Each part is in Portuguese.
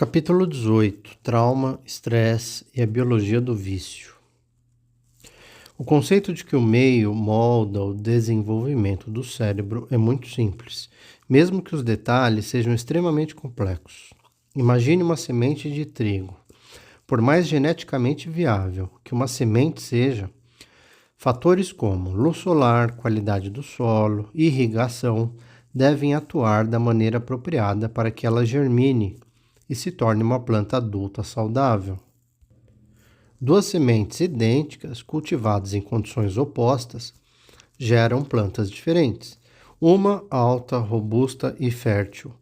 Capítulo 18: Trauma, estresse e a biologia do vício. O conceito de que o meio molda o desenvolvimento do cérebro é muito simples, mesmo que os detalhes sejam extremamente complexos. Imagine uma semente de trigo. Por mais geneticamente viável que uma semente seja, fatores como luz solar, qualidade do solo e irrigação devem atuar da maneira apropriada para que ela germine e se torne uma planta adulta saudável. Duas sementes idênticas, cultivadas em condições opostas, geram plantas diferentes. Uma alta, robusta e fértil,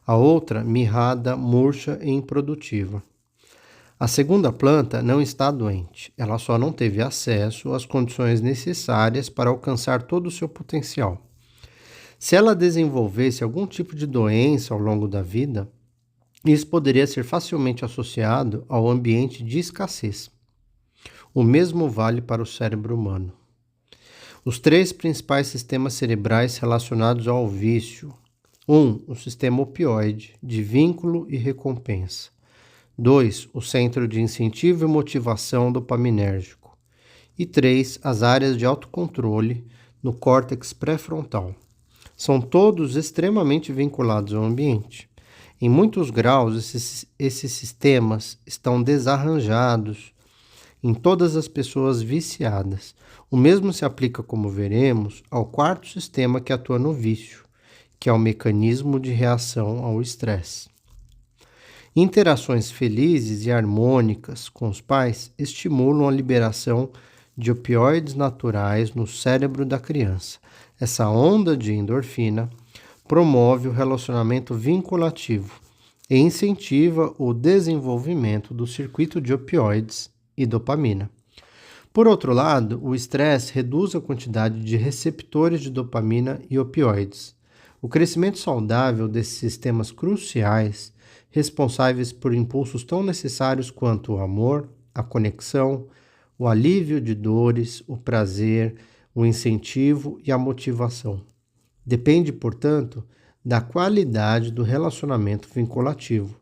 a outra mirrada, murcha e improdutiva. A segunda planta não está doente, ela só não teve acesso às condições necessárias para alcançar todo o seu potencial. Se ela desenvolvesse algum tipo de doença ao longo da vida, isso poderia ser facilmente associado ao ambiente de escassez. O mesmo vale para o cérebro humano. Os três principais sistemas cerebrais relacionados ao vício: 1. O sistema opioide, de vínculo e recompensa. 2. O centro de incentivo e motivação dopaminérgico. E 3. As áreas de autocontrole no córtex pré-frontal. São todos extremamente vinculados ao ambiente. Em muitos graus, esses sistemas estão desarranjados em todas as pessoas viciadas. O mesmo se aplica, como veremos, ao quarto sistema que atua no vício, que é o mecanismo de reação ao estresse. Interações felizes e harmônicas com os pais estimulam a liberação de opioides naturais no cérebro da criança. Essa onda de endorfina promove o relacionamento vinculativo e incentiva o desenvolvimento do circuito de opioides e dopamina. Por outro lado, o estresse reduz a quantidade de receptores de dopamina e opioides. O crescimento saudável desses sistemas cruciais, responsáveis por impulsos tão necessários quanto o amor, a conexão, o alívio de dores, o prazer, o incentivo e a motivação. Depende, portanto, da qualidade do relacionamento vinculativo.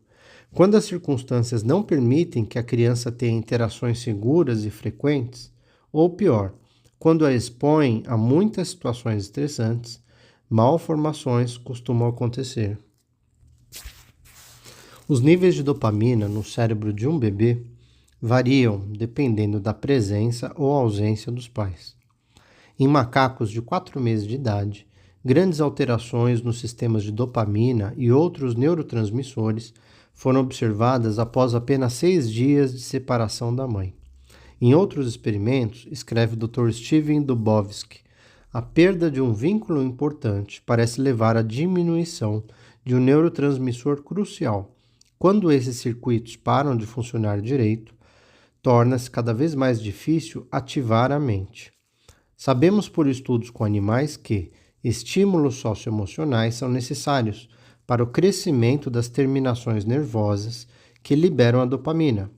Quando as circunstâncias não permitem que a criança tenha interações seguras e frequentes, ou pior, quando a expõem a muitas situações estressantes, malformações costumam acontecer. Os níveis de dopamina no cérebro de um bebê variam dependendo da presença ou ausência dos pais. Em macacos de 4 meses de idade, grandes alterações nos sistemas de dopamina e outros neurotransmissores foram observadas após apenas 6 dias de separação da mãe. Em outros experimentos, escreve o Dr. Steven Dubovsky, a perda de um vínculo importante parece levar à diminuição de um neurotransmissor crucial. Quando esses circuitos param de funcionar direito, torna-se cada vez mais difícil ativar a mente. Sabemos por estudos com animais que estímulos socioemocionais são necessários para o crescimento das terminações nervosas que liberam a dopamina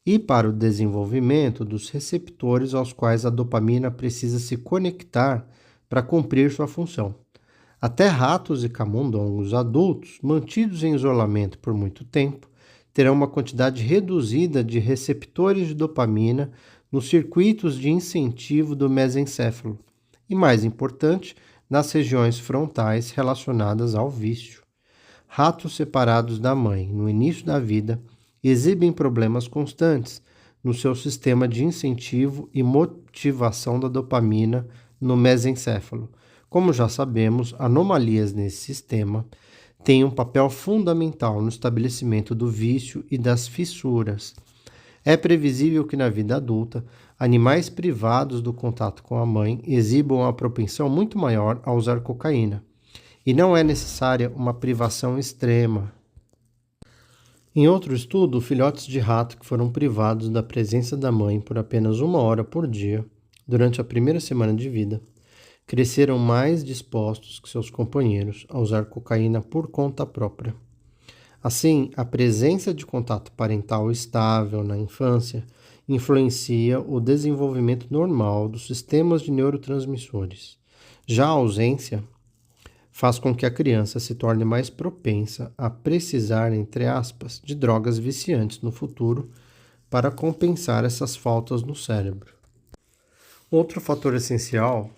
e para o desenvolvimento dos receptores aos quais a dopamina precisa se conectar para cumprir sua função. Até ratos e camundongos adultos, mantidos em isolamento por muito tempo, terão uma quantidade reduzida de receptores de dopamina nos circuitos de incentivo do mesencéfalo e, mais importante, nas regiões frontais relacionadas ao vício. Ratos separados da mãe no início da vida exibem problemas constantes no seu sistema de incentivo e motivação da dopamina no mesencéfalo. Como já sabemos, anomalias nesse sistema têm um papel fundamental no estabelecimento do vício e das fissuras. É previsível que na vida adulta, animais privados do contato com a mãe exibam uma propensão muito maior a usar cocaína. E não é necessária uma privação extrema. Em outro estudo, filhotes de rato que foram privados da presença da mãe por apenas 1 hora por dia, durante a primeira semana de vida, cresceram mais dispostos que seus companheiros a usar cocaína por conta própria. Assim, a presença de contato parental estável na infância influencia o desenvolvimento normal dos sistemas de neurotransmissores. Já a ausência faz com que a criança se torne mais propensa a precisar, entre aspas, de drogas viciantes no futuro para compensar essas faltas no cérebro. Outro fator essencial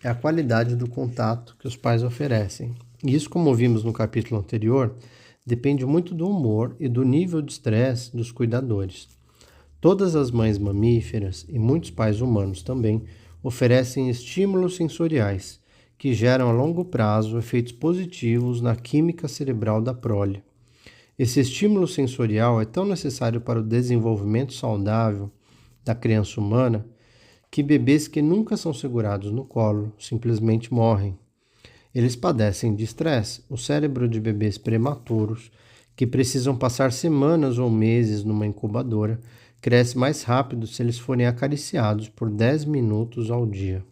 é a qualidade do contato que os pais oferecem. E isso, como vimos no capítulo anterior, depende muito do humor e do nível de estresse dos cuidadores. Todas as mães mamíferas e muitos pais humanos também oferecem estímulos sensoriais que geram a longo prazo efeitos positivos na química cerebral da prole. Esse estímulo sensorial é tão necessário para o desenvolvimento saudável da criança humana que bebês que nunca são segurados no colo simplesmente morrem. Eles padecem de estresse. O cérebro de bebês prematuros, que precisam passar semanas ou meses numa incubadora, cresce mais rápido se eles forem acariciados por 10 minutos ao dia.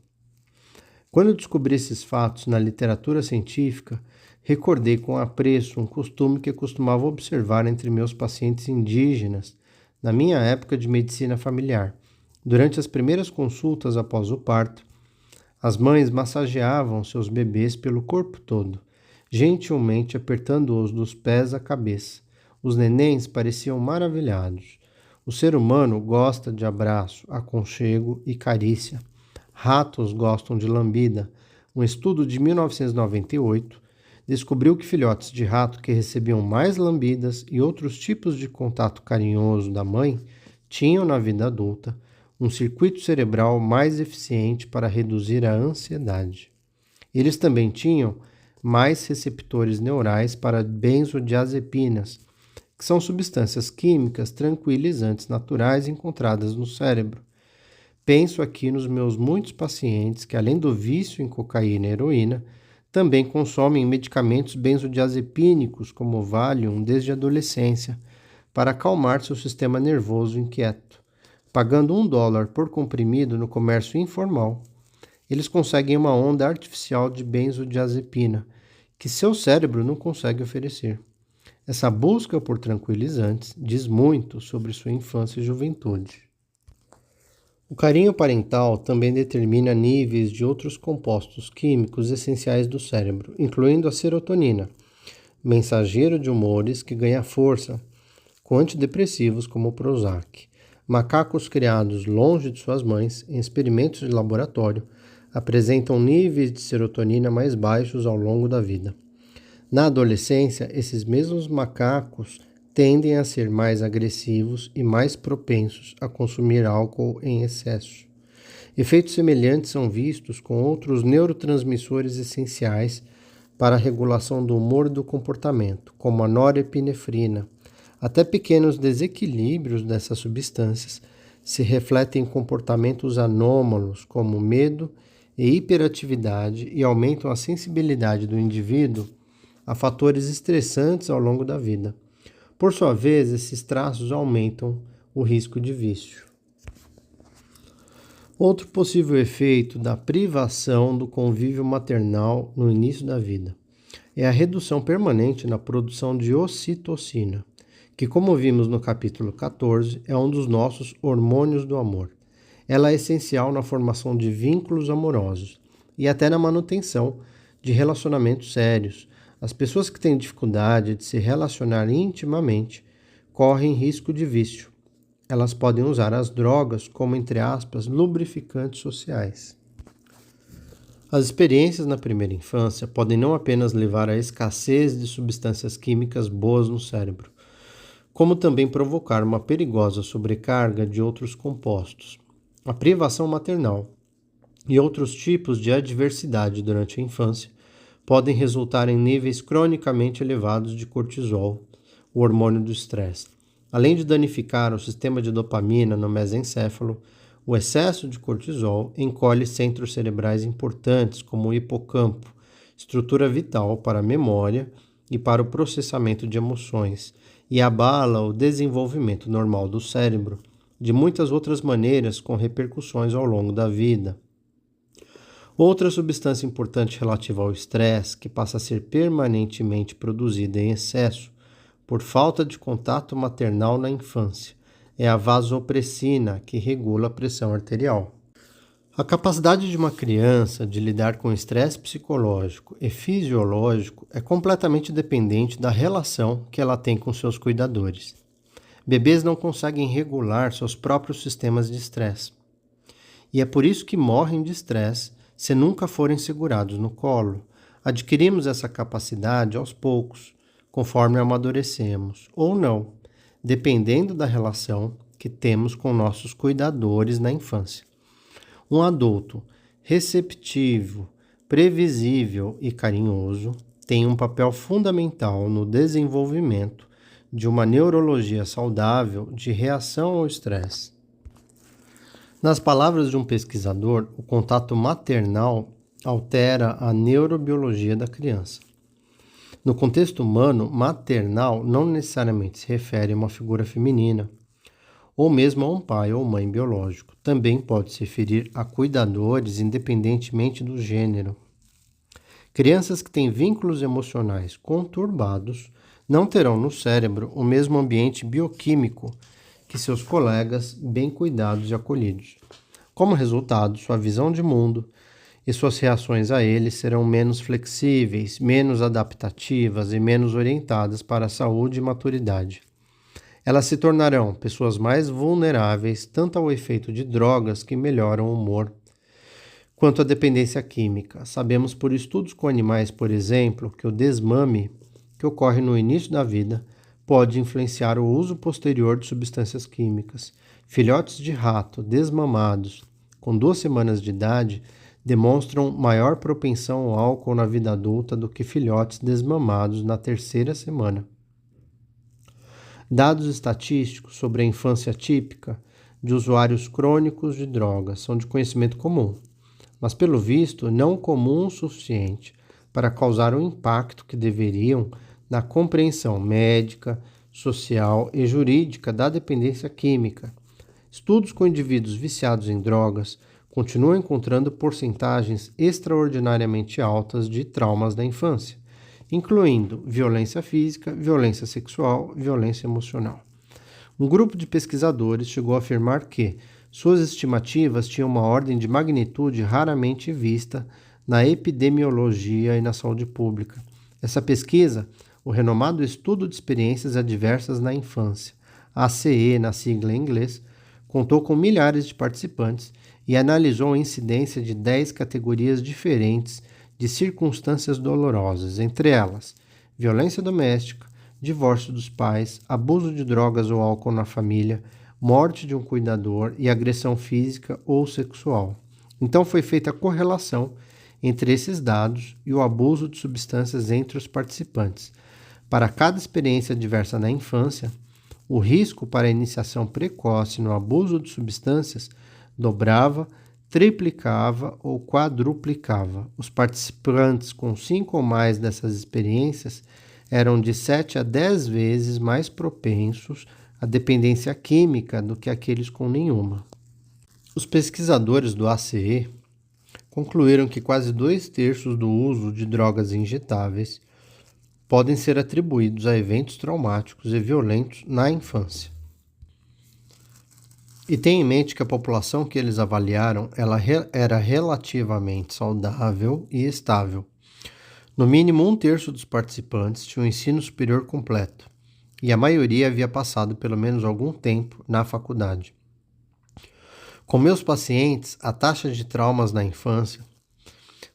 Quando descobri esses fatos na literatura científica, recordei com apreço um costume que costumava observar entre meus pacientes indígenas na minha época de medicina familiar. Durante as primeiras consultas após o parto, as mães massageavam seus bebês pelo corpo todo, gentilmente apertando-os dos pés à cabeça. Os nenéns pareciam maravilhados. O ser humano gosta de abraço, aconchego e carícia. Ratos gostam de lambida. Um estudo de 1998 descobriu que filhotes de rato que recebiam mais lambidas e outros tipos de contato carinhoso da mãe tinham, na vida adulta, um circuito cerebral mais eficiente para reduzir a ansiedade. Eles também tinham mais receptores neurais para benzodiazepinas, que são substâncias químicas tranquilizantes naturais encontradas no cérebro. Penso aqui nos meus muitos pacientes que, além do vício em cocaína e heroína, também consomem medicamentos benzodiazepínicos como Valium desde a adolescência, para acalmar seu sistema nervoso inquieto. Pagando $1 por comprimido no comércio informal, eles conseguem uma onda artificial de benzodiazepina, que seu cérebro não consegue oferecer. Essa busca por tranquilizantes diz muito sobre sua infância e juventude. O carinho parental também determina níveis de outros compostos químicos essenciais do cérebro, incluindo a serotonina, mensageiro de humores que ganha força com antidepressivos como o Prozac. Macacos criados longe de suas mães, em experimentos de laboratório, apresentam níveis de serotonina mais baixos ao longo da vida. Na adolescência, esses mesmos macacos tendem a ser mais agressivos e mais propensos a consumir álcool em excesso. Efeitos semelhantes são vistos com outros neurotransmissores essenciais para a regulação do humor e do comportamento, como a norepinefrina. Até pequenos desequilíbrios dessas substâncias se refletem em comportamentos anômalos, como medo e hiperatividade, e aumentam a sensibilidade do indivíduo a fatores estressantes ao longo da vida. Por sua vez, esses traços aumentam o risco de vício. Outro possível efeito da privação do convívio maternal no início da vida é a redução permanente na produção de ocitocina, que, como vimos no capítulo 14, é um dos nossos hormônios do amor. Ela é essencial na formação de vínculos amorosos e até na manutenção de relacionamentos sérios. As pessoas que têm dificuldade de se relacionar intimamente correm risco de vício. Elas podem usar as drogas como, entre aspas, lubrificantes sociais. As experiências na primeira infância podem não apenas levar à escassez de substâncias químicas boas no cérebro, como também provocar uma perigosa sobrecarga de outros compostos. A privação maternal e outros tipos de adversidade durante a infância podem resultar em níveis cronicamente elevados de cortisol, o hormônio do estresse. Além de danificar o sistema de dopamina no mesencéfalo, o excesso de cortisol encolhe centros cerebrais importantes, como o hipocampo, estrutura vital para a memória e para o processamento de emoções, e abala o desenvolvimento normal do cérebro de muitas outras maneiras, com repercussões ao longo da vida. Outra substância importante relativa ao estresse, que passa a ser permanentemente produzida em excesso por falta de contato maternal na infância, é a vasopressina, que regula a pressão arterial. A capacidade de uma criança de lidar com estresse psicológico e fisiológico é completamente dependente da relação que ela tem com seus cuidadores. Bebês não conseguem regular seus próprios sistemas de estresse. E é por isso que morrem de estresse se nunca forem segurados no colo. Adquirimos essa capacidade aos poucos, conforme amadurecemos, ou não, dependendo da relação que temos com nossos cuidadores na infância. Um adulto receptivo, previsível e carinhoso tem um papel fundamental no desenvolvimento de uma neurologia saudável de reação ao estresse. Nas palavras de um pesquisador, o contato maternal altera a neurobiologia da criança. No contexto humano, maternal não necessariamente se refere a uma figura feminina, ou mesmo a um pai ou mãe biológico. Também pode se referir a cuidadores, independentemente do gênero. Crianças que têm vínculos emocionais conturbados não terão no cérebro o mesmo ambiente bioquímico que seus colegas bem cuidados e acolhidos. Como resultado, sua visão de mundo e suas reações a ele serão menos flexíveis, menos adaptativas e menos orientadas para a saúde e maturidade. Elas se tornarão pessoas mais vulneráveis tanto ao efeito de drogas que melhoram o humor, quanto à dependência química. Sabemos por estudos com animais, por exemplo, que o desmame, que ocorre no início da vida, pode influenciar o uso posterior de substâncias químicas. Filhotes de rato desmamados com 2 semanas de idade demonstram maior propensão ao álcool na vida adulta do que filhotes desmamados na 3ª semana. Dados estatísticos sobre a infância típica de usuários crônicos de drogas são de conhecimento comum, mas pelo visto não comum o suficiente para causar o impacto que deveriam na compreensão médica, social e jurídica da dependência química. Estudos com indivíduos viciados em drogas continuam encontrando porcentagens extraordinariamente altas de traumas da infância, incluindo violência física, violência sexual e violência emocional. Um grupo de pesquisadores chegou a afirmar que suas estimativas tinham uma ordem de magnitude raramente vista na epidemiologia e na saúde pública. Essa pesquisa, o renomado Estudo de Experiências Adversas na Infância, ACE na sigla em inglês, contou com milhares de participantes e analisou a incidência de 10 categorias diferentes de circunstâncias dolorosas, entre elas violência doméstica, divórcio dos pais, abuso de drogas ou álcool na família, morte de um cuidador e agressão física ou sexual. Então foi feita a correlação entre esses dados e o abuso de substâncias entre os participantes. Para cada experiência adversa na infância, o risco para a iniciação precoce no abuso de substâncias dobrava, triplicava ou quadruplicava. Os participantes com 5 ou mais dessas experiências eram de 7 a 10 vezes mais propensos à dependência química do que aqueles com nenhuma. Os pesquisadores do ACE concluíram que quase 2/3 do uso de drogas injetáveis podem ser atribuídos a eventos traumáticos e violentos na infância. E tenha em mente que a população que eles avaliaram era relativamente saudável e estável. No mínimo 1/3 dos participantes tinha o ensino superior completo, e a maioria havia passado pelo menos algum tempo na faculdade. Com meus pacientes, a taxa de traumas na infância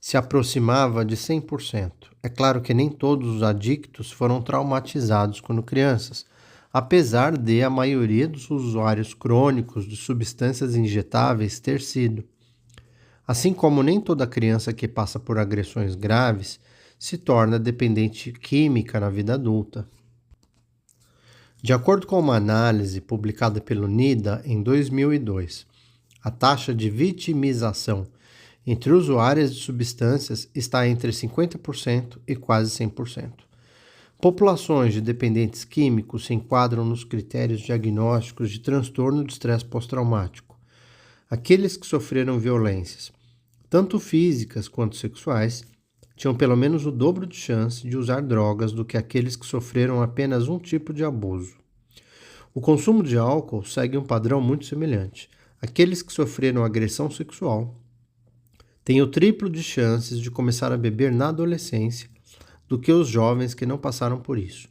se aproximava de 100%. É claro que nem todos os adictos foram traumatizados quando crianças, apesar de a maioria dos usuários crônicos de substâncias injetáveis ter sido. Assim como nem toda criança que passa por agressões graves se torna dependente química na vida adulta. De acordo com uma análise publicada pelo NIDA em 2002, a taxa de vitimização entre usuários de substâncias está entre 50% e quase 100%. Populações de dependentes químicos se enquadram nos critérios diagnósticos de transtorno de estresse pós-traumático. Aqueles que sofreram violências, tanto físicas quanto sexuais, tinham pelo menos o dobro de chance de usar drogas do que aqueles que sofreram apenas um tipo de abuso. O consumo de álcool segue um padrão muito semelhante. Aqueles que sofreram agressão sexual têm o triplo de chances de começar a beber na adolescência do que os jovens que não passaram por isso.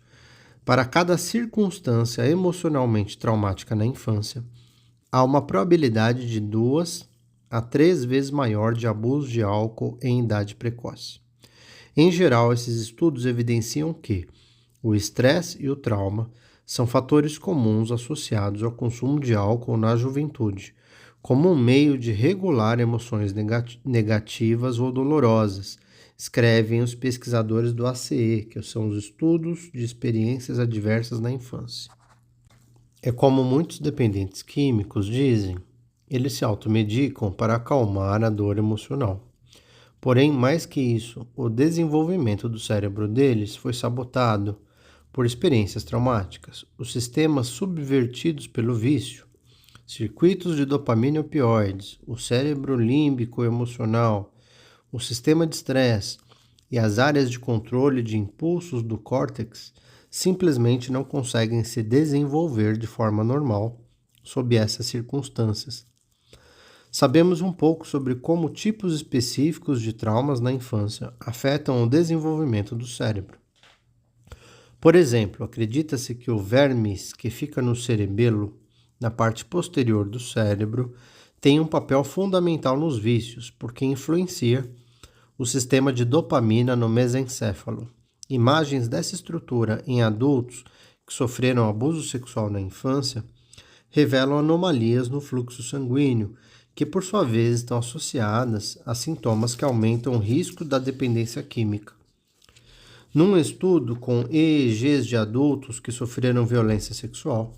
Para cada circunstância emocionalmente traumática na infância, há uma probabilidade de 2 a 3 vezes maior de abuso de álcool em idade precoce. Em geral, esses estudos evidenciam que o estresse e o trauma são fatores comuns associados ao consumo de álcool na juventude, como um meio de regular emoções negativas ou dolorosas, escrevem os pesquisadores do ACE, que são os Estudos de Experiências Adversas na Infância. É como muitos dependentes químicos dizem, eles se automedicam para acalmar a dor emocional. Porém, mais que isso, o desenvolvimento do cérebro deles foi sabotado por experiências traumáticas. Os sistemas subvertidos pelo vício, circuitos de dopamina e opioides, o cérebro límbico emocional, o sistema de estresse e as áreas de controle de impulsos do córtex simplesmente não conseguem se desenvolver de forma normal sob essas circunstâncias. Sabemos um pouco sobre como tipos específicos de traumas na infância afetam o desenvolvimento do cérebro. Por exemplo, acredita-se que o vermes que fica no cerebelo, na parte posterior do cérebro, tem um papel fundamental nos vícios, porque influencia o sistema de dopamina no mesencéfalo. Imagens dessa estrutura em adultos que sofreram abuso sexual na infância revelam anomalias no fluxo sanguíneo, que por sua vez estão associadas a sintomas que aumentam o risco da dependência química. Num estudo com EEGs de adultos que sofreram violência sexual,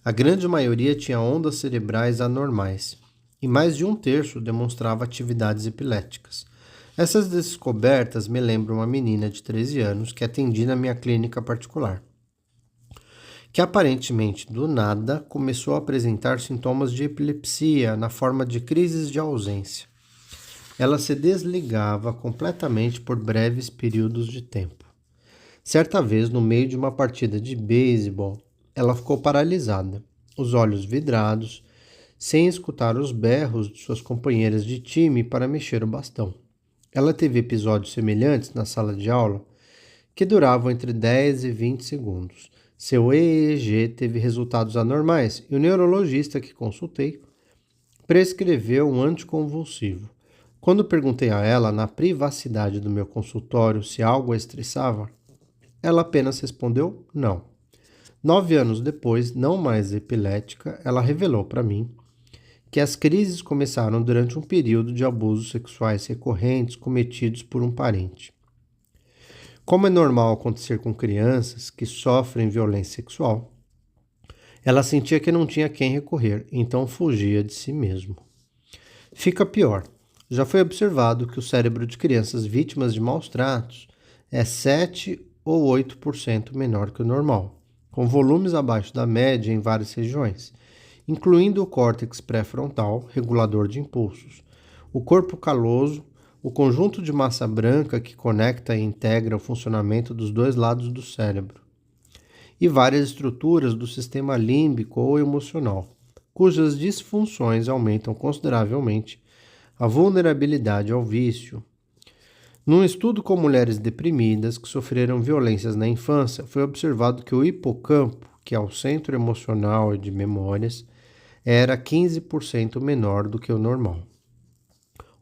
a grande maioria tinha ondas cerebrais anormais e mais de 1/3 demonstrava atividades epiléticas. Essas descobertas me lembram uma menina de 13 anos que atendi na minha clínica particular, que aparentemente do nada começou a apresentar sintomas de epilepsia na forma de crises de ausência. Ela se desligava completamente por breves períodos de tempo. Certa vez, no meio de uma partida de beisebol, ela ficou paralisada, os olhos vidrados, sem escutar os berros de suas companheiras de time para mexer o bastão. Ela teve episódios semelhantes na sala de aula que duravam entre 10 e 20 segundos. Seu EEG teve resultados anormais e o neurologista que consultei prescreveu um anticonvulsivo. Quando perguntei a ela, na privacidade do meu consultório, se algo a estressava, ela apenas respondeu não. 9 anos depois, não mais epilética, ela revelou para mim que as crises começaram durante um período de abusos sexuais recorrentes cometidos por um parente. Como é normal acontecer com crianças que sofrem violência sexual, ela sentia que não tinha quem recorrer, então fugia de si mesmo. Fica pior. Já foi observado que o cérebro de crianças vítimas de maus tratos é 7 ou 8% menor que o normal, com volumes abaixo da média em várias regiões, incluindo o córtex pré-frontal, regulador de impulsos, o corpo caloso, o conjunto de massa branca que conecta e integra o funcionamento dos dois lados do cérebro, e várias estruturas do sistema límbico ou emocional, cujas disfunções aumentam consideravelmente a vulnerabilidade ao vício. Num estudo com mulheres deprimidas que sofreram violências na infância, foi observado que o hipocampo, que é o centro emocional e de memórias, era 15% menor do que o normal.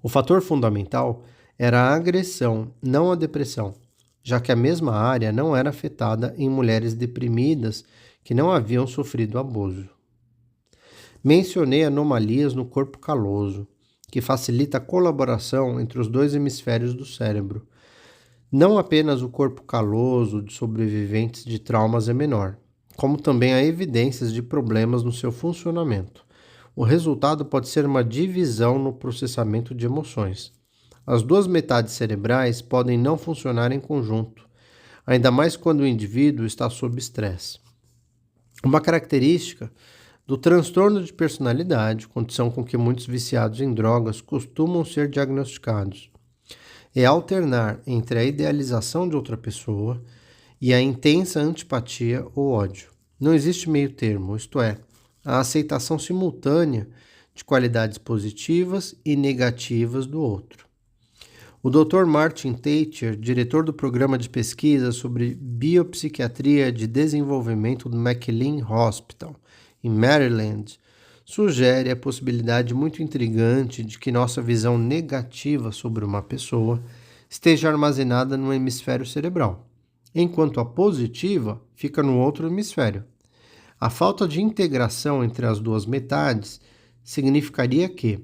O fator fundamental era a agressão, não a depressão, já que a mesma área não era afetada em mulheres deprimidas que não haviam sofrido abuso. Mencionei anomalias no corpo caloso, que facilita a colaboração entre os dois hemisférios do cérebro. Não apenas o corpo caloso de sobreviventes de traumas é menor, como também há evidências de problemas no seu funcionamento. O resultado pode ser uma divisão no processamento de emoções. As duas metades cerebrais podem não funcionar em conjunto, ainda mais quando o indivíduo está sob estresse. Uma característica do transtorno de personalidade, condição com que muitos viciados em drogas costumam ser diagnosticados, é alternar entre a idealização de outra pessoa e a intensa antipatia ou ódio. Não existe meio termo, isto é, a aceitação simultânea de qualidades positivas e negativas do outro. O Dr. Martin Teicher, diretor do programa de pesquisa sobre biopsiquiatria de desenvolvimento do McLean Hospital, em Maryland, sugere a possibilidade muito intrigante de que nossa visão negativa sobre uma pessoa esteja armazenada no hemisfério cerebral, enquanto a positiva fica no outro hemisfério. A falta de integração entre as duas metades significaria que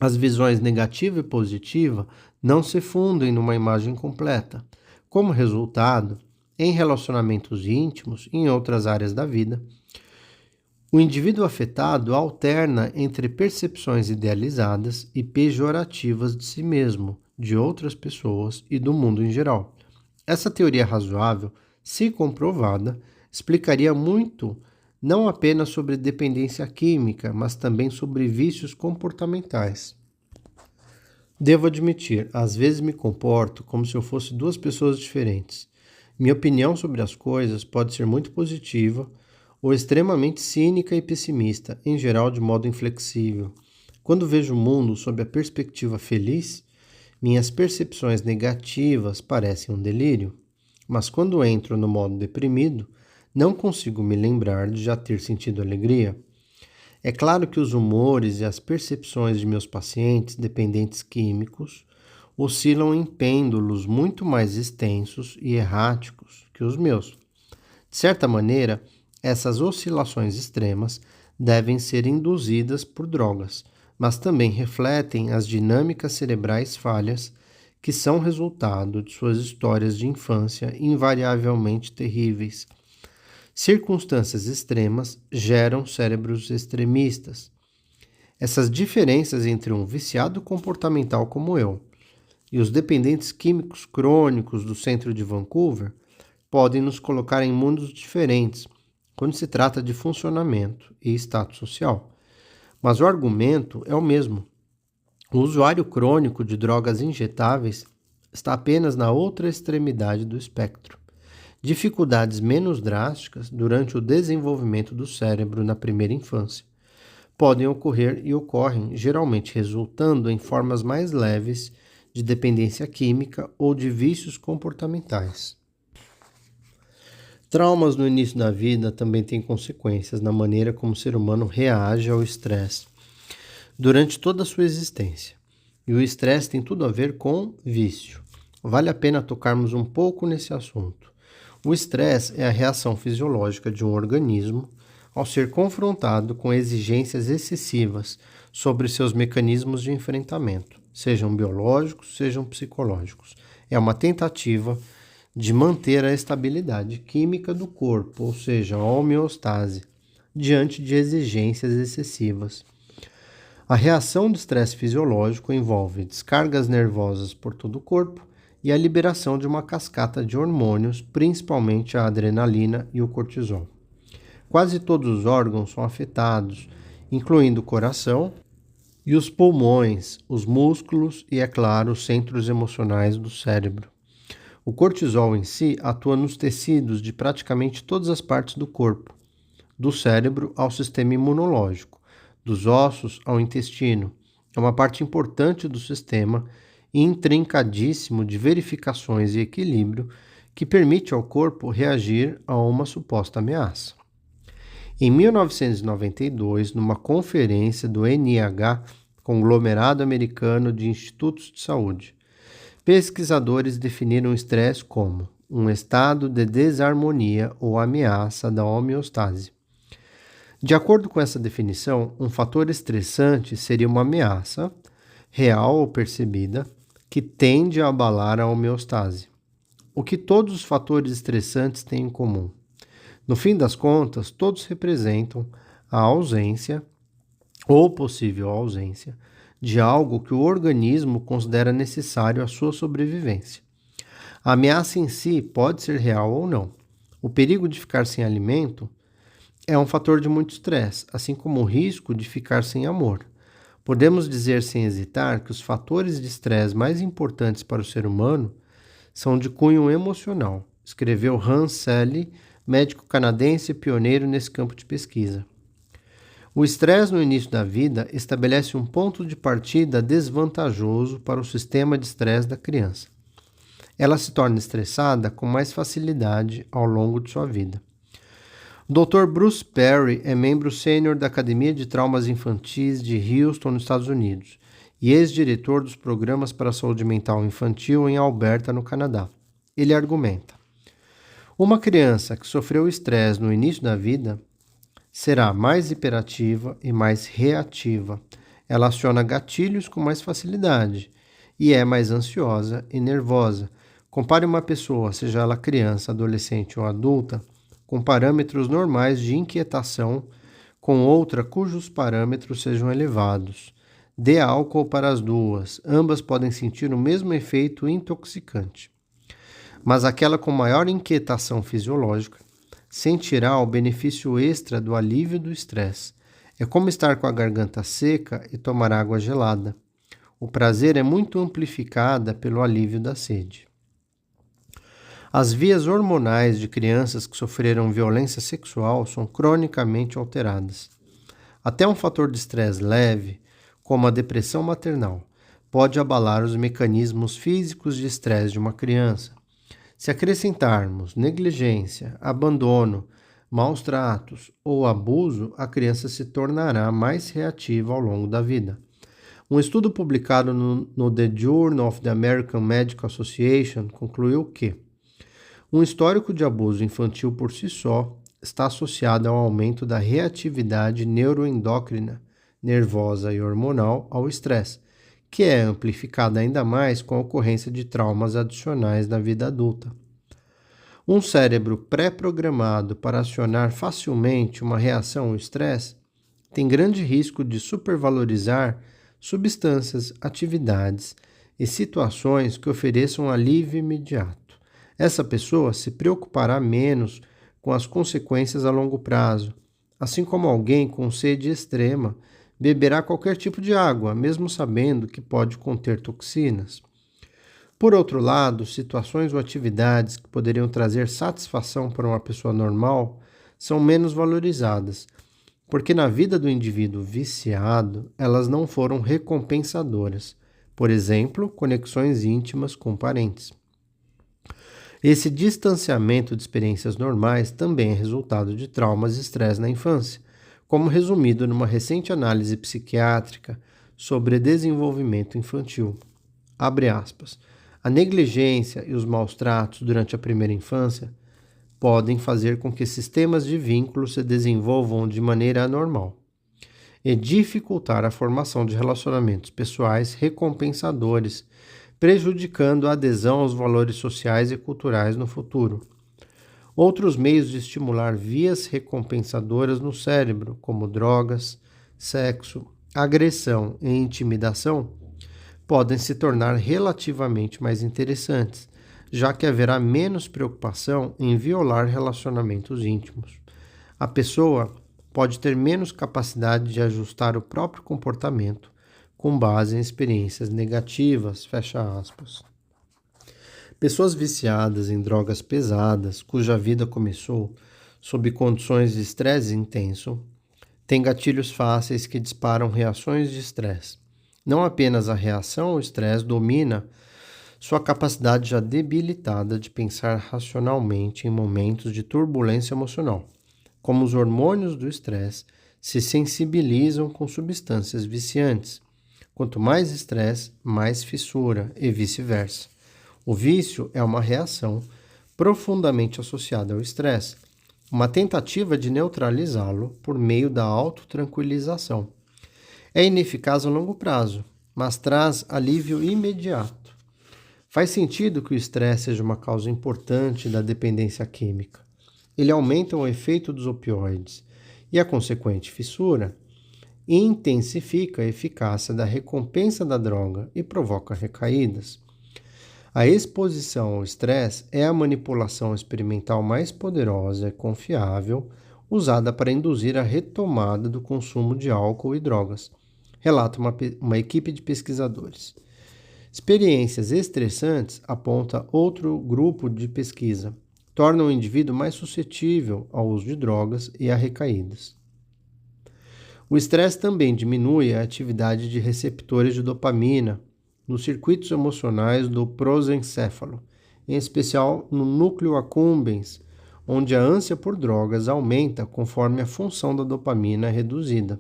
as visões negativa e positiva não se fundem numa imagem completa. Como resultado, em relacionamentos íntimos e em outras áreas da vida, o indivíduo afetado alterna entre percepções idealizadas e pejorativas de si mesmo, de outras pessoas e do mundo em geral. Essa teoria razoável, se comprovada, explicaria muito não apenas sobre dependência química, mas também sobre vícios comportamentais. Devo admitir, às vezes me comporto como se eu fosse duas pessoas diferentes. Minha opinião sobre as coisas pode ser muito positiva ou extremamente cínica e pessimista, em geral de modo inflexível. Quando vejo o mundo sob a perspectiva feliz, minhas percepções negativas parecem um delírio, mas quando entro no modo deprimido, não consigo me lembrar de já ter sentido alegria. É claro que os humores e as percepções de meus pacientes dependentes químicos oscilam em pêndulos muito mais extensos e erráticos que os meus. De certa maneira, essas oscilações extremas devem ser induzidas por drogas, mas também refletem as dinâmicas cerebrais falhas que são resultado de suas histórias de infância invariavelmente terríveis. Circunstâncias extremas geram cérebros extremistas. Essas diferenças entre um viciado comportamental como eu e os dependentes químicos crônicos do centro de Vancouver podem nos colocar em mundos diferentes quando se trata de funcionamento e status social. Mas o argumento é o mesmo. O usuário crônico de drogas injetáveis está apenas na outra extremidade do espectro. Dificuldades menos drásticas durante o desenvolvimento do cérebro na primeira infância podem ocorrer e ocorrem, geralmente resultando em formas mais leves de dependência química ou de vícios comportamentais. Traumas no início da vida também têm consequências na maneira como o ser humano reage ao estresse durante toda a sua existência. E o estresse tem tudo a ver com vício. Vale a pena tocarmos um pouco nesse assunto. O estresse é a reação fisiológica de um organismo ao ser confrontado com exigências excessivas sobre seus mecanismos de enfrentamento, sejam biológicos, sejam psicológicos. É uma tentativa de manter a estabilidade química do corpo, ou seja, a homeostase, diante de exigências excessivas. A reação do estresse fisiológico envolve descargas nervosas por todo o corpo e a liberação de uma cascata de hormônios, principalmente a adrenalina e o cortisol. Quase todos os órgãos são afetados, incluindo o coração e os pulmões, os músculos e, é claro, os centros emocionais do cérebro. O cortisol em si atua nos tecidos de praticamente todas as partes do corpo, do cérebro ao sistema imunológico, dos ossos ao intestino. É uma parte importante do sistema intrincadíssimo de verificações e equilíbrio que permite ao corpo reagir a uma suposta ameaça. Em 1992, numa conferência do NIH, Conglomerado Americano de Institutos de Saúde, pesquisadores definiram o estresse como um estado de desarmonia ou ameaça da homeostase. De acordo com essa definição, um fator estressante seria uma ameaça, real ou percebida, que tende a abalar a homeostase. O que todos os fatores estressantes têm em comum? No fim das contas, todos representam a ausência ou possível ausência de algo que o organismo considera necessário à sua sobrevivência. A ameaça em si pode ser real ou não. O perigo de ficar sem alimento é um fator de muito estresse, assim como o risco de ficar sem amor. Podemos dizer sem hesitar que os fatores de estresse mais importantes para o ser humano são de cunho emocional, escreveu Hans Selye, médico canadense pioneiro nesse campo de pesquisa. O estresse no início da vida estabelece um ponto de partida desvantajoso para o sistema de estresse da criança. Ela se torna estressada com mais facilidade ao longo de sua vida. O Dr. Bruce Perry é membro sênior da Academia de Traumas Infantis de Houston, nos Estados Unidos, e ex-diretor dos programas para a saúde mental infantil em Alberta, no Canadá. Ele argumenta: uma criança que sofreu estresse no início da vida será mais hiperativa e mais reativa. Ela aciona gatilhos com mais facilidade e é mais ansiosa e nervosa. Compare uma pessoa, seja ela criança, adolescente ou adulta, com parâmetros normais de inquietação, com outra cujos parâmetros sejam elevados. Dê álcool para as duas, ambas podem sentir o mesmo efeito intoxicante. Mas aquela com maior inquietação fisiológica sentirá o benefício extra do alívio do estresse. É como estar com a garganta seca e tomar água gelada. O prazer é muito amplificado pelo alívio da sede. As vias hormonais de crianças que sofreram violência sexual são cronicamente alteradas. Até um fator de estresse leve, como a depressão maternal, pode abalar os mecanismos físicos de estresse de uma criança. Se acrescentarmos negligência, abandono, maus tratos ou abuso, a criança se tornará mais reativa ao longo da vida. Um estudo publicado no The Journal of the American Medical Association concluiu que um histórico de abuso infantil por si só está associado ao aumento da reatividade neuroendócrina, nervosa e hormonal ao estresse, que é amplificada ainda mais com a ocorrência de traumas adicionais na vida adulta. Um cérebro pré-programado para acionar facilmente uma reação ao estresse tem grande risco de supervalorizar substâncias, atividades e situações que ofereçam alívio imediato. Essa pessoa se preocupará menos com as consequências a longo prazo, assim como alguém com sede extrema beberá qualquer tipo de água, mesmo sabendo que pode conter toxinas. Por outro lado, situações ou atividades que poderiam trazer satisfação para uma pessoa normal são menos valorizadas, porque na vida do indivíduo viciado, elas não foram recompensadoras. Por exemplo, conexões íntimas com parentes. Esse distanciamento de experiências normais também é resultado de traumas e estresse na infância, como resumido numa recente análise psiquiátrica sobre desenvolvimento infantil. Abre aspas. A negligência e os maus tratos durante a primeira infância podem fazer com que sistemas de vínculo se desenvolvam de maneira anormal e dificultar a formação de relacionamentos pessoais recompensadores, prejudicando a adesão aos valores sociais e culturais no futuro. Outros meios de estimular vias recompensadoras no cérebro, como drogas, sexo, agressão e intimidação, podem se tornar relativamente mais interessantes, já que haverá menos preocupação em violar relacionamentos íntimos. A pessoa pode ter menos capacidade de ajustar o próprio comportamento com base em experiências negativas, fecha aspas. Pessoas viciadas em drogas pesadas, cuja vida começou sob condições de estresse intenso, têm gatilhos fáceis que disparam reações de estresse. Não apenas a reação ao estresse domina sua capacidade já debilitada de pensar racionalmente em momentos de turbulência emocional, como os hormônios do estresse se sensibilizam com substâncias viciantes. Quanto mais estresse, mais fissura e vice-versa. O vício é uma reação profundamente associada ao estresse, uma tentativa de neutralizá-lo por meio da autotranquilização. É ineficaz a longo prazo, mas traz alívio imediato. Faz sentido que o estresse seja uma causa importante da dependência química. Ele aumenta o efeito dos opioides e a consequente fissura intensifica a eficácia da recompensa da droga e provoca recaídas. A exposição ao estresse é a manipulação experimental mais poderosa e confiável usada para induzir a retomada do consumo de álcool e drogas, relata uma equipe de pesquisadores. Experiências estressantes, aponta outro grupo de pesquisa, tornam o indivíduo mais suscetível ao uso de drogas e a recaídas. O estresse também diminui a atividade de receptores de dopamina nos circuitos emocionais do prosencéfalo, em especial no núcleo accumbens, onde a ânsia por drogas aumenta conforme a função da dopamina é reduzida.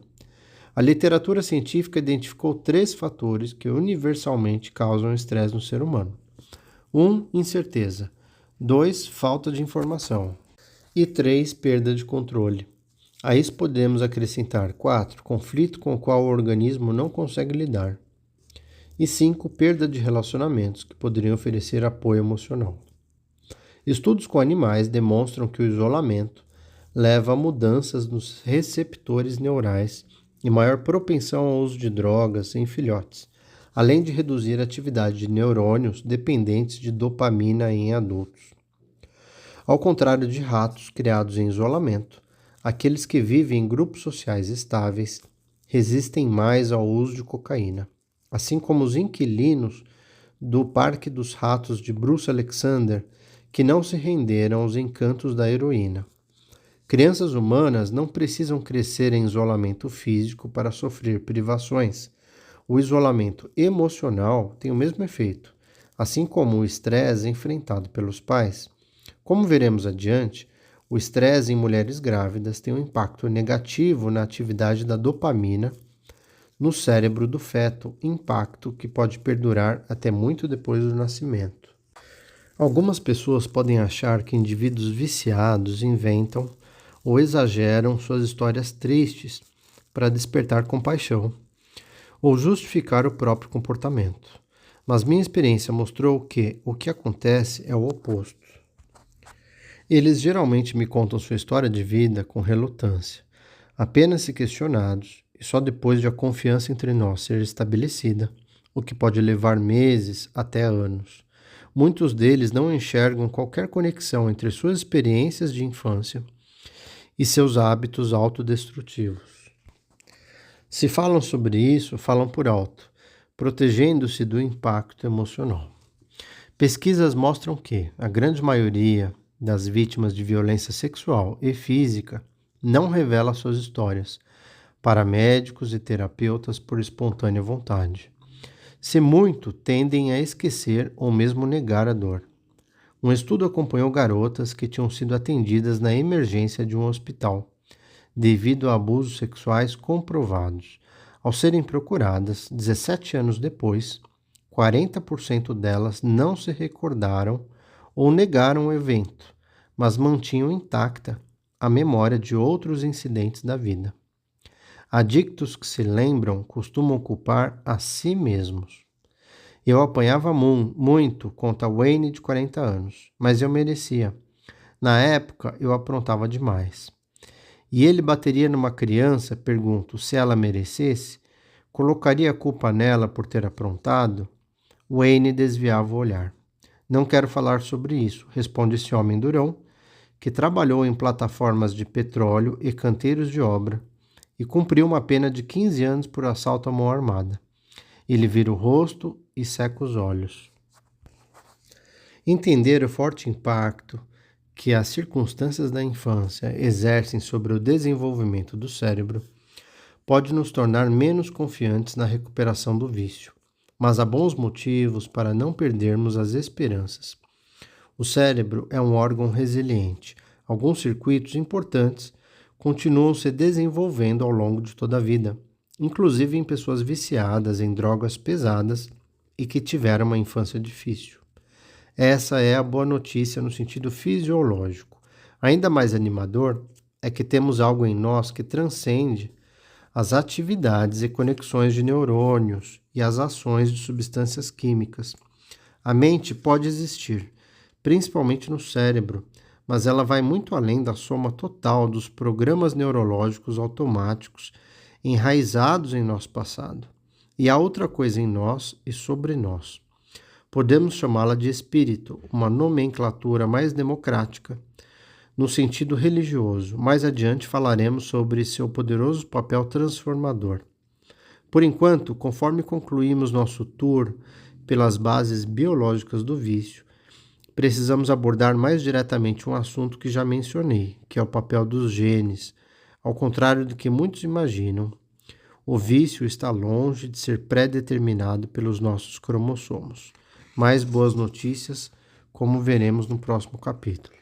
A literatura científica identificou 3 fatores que universalmente causam estresse no ser humano. 1. Incerteza. 2. Falta de informação. E 3. Perda de controle. A isso podemos acrescentar 4. Conflito com o qual o organismo não consegue lidar. E 5. Perda de relacionamentos que poderiam oferecer apoio emocional. Estudos com animais demonstram que o isolamento leva a mudanças nos receptores neurais e maior propensão ao uso de drogas em filhotes, além de reduzir a atividade de neurônios dependentes de dopamina em adultos. Ao contrário de ratos criados em isolamento, aqueles que vivem em grupos sociais estáveis resistem mais ao uso de cocaína, assim como os inquilinos do Parque dos Ratos de Bruce Alexander, que não se renderam aos encantos da heroína. Crianças humanas não precisam crescer em isolamento físico para sofrer privações. O isolamento emocional tem o mesmo efeito, assim como o estresse enfrentado pelos pais. Como veremos adiante, o estresse em mulheres grávidas tem um impacto negativo na atividade da dopamina no cérebro do feto, impacto que pode perdurar até muito depois do nascimento. Algumas pessoas podem achar que indivíduos viciados inventam ou exageram suas histórias tristes para despertar compaixão ou justificar o próprio comportamento. Mas minha experiência mostrou que o que acontece é o oposto. Eles geralmente me contam sua história de vida com relutância, apenas se questionados e só depois de a confiança entre nós ser estabelecida, o que pode levar meses até anos. Muitos deles não enxergam qualquer conexão entre suas experiências de infância e seus hábitos autodestrutivos. Se falam sobre isso, falam por alto, protegendo-se do impacto emocional. Pesquisas mostram que a grande maioria das vítimas de violência sexual e física não revela suas histórias para médicos e terapeutas por espontânea vontade. Se muito, tendem a esquecer ou mesmo negar a dor. Um estudo acompanhou garotas que tinham sido atendidas na emergência de um hospital, devido a abusos sexuais comprovados. Ao serem procuradas, 17 anos depois, 40% delas não se recordaram ou negaram o evento, mas mantinham intacta a memória de outros incidentes da vida. Adictos que se lembram costumam culpar a si mesmos. Eu apanhava muito, conta Wayne, de 40 anos, mas eu merecia. Na época, eu aprontava demais. E ele bateria numa criança, pergunto, se ela merecesse? Colocaria a culpa nela por ter aprontado? Wayne desviava o olhar. Não quero falar sobre isso, responde esse homem durão, que trabalhou em plataformas de petróleo e canteiros de obra, e cumpriu uma pena de 15 anos por assalto à mão armada. Ele vira o rosto e seca os olhos. Entender o forte impacto que as circunstâncias da infância exercem sobre o desenvolvimento do cérebro pode nos tornar menos confiantes na recuperação do vício, mas há bons motivos para não perdermos as esperanças. O cérebro é um órgão resiliente. Alguns circuitos importantes continuam se desenvolvendo ao longo de toda a vida, inclusive em pessoas viciadas em drogas pesadas e que tiveram uma infância difícil. Essa é a boa notícia no sentido fisiológico. Ainda mais animador é que temos algo em nós que transcende as atividades e conexões de neurônios e as ações de substâncias químicas. A mente pode existir, principalmente no cérebro, mas ela vai muito além da soma total dos programas neurológicos automáticos enraizados em nosso passado. E há outra coisa em nós e sobre nós. Podemos chamá-la de espírito, uma nomenclatura mais democrática, no sentido religioso. Mais adiante falaremos sobre seu poderoso papel transformador. Por enquanto, conforme concluímos nosso tour pelas bases biológicas do vício, precisamos abordar mais diretamente um assunto que já mencionei, que é o papel dos genes. Ao contrário do que muitos imaginam, O vício está longe de ser pré-determinado pelos nossos cromossomos. Mais boas notícias, como veremos no próximo capítulo.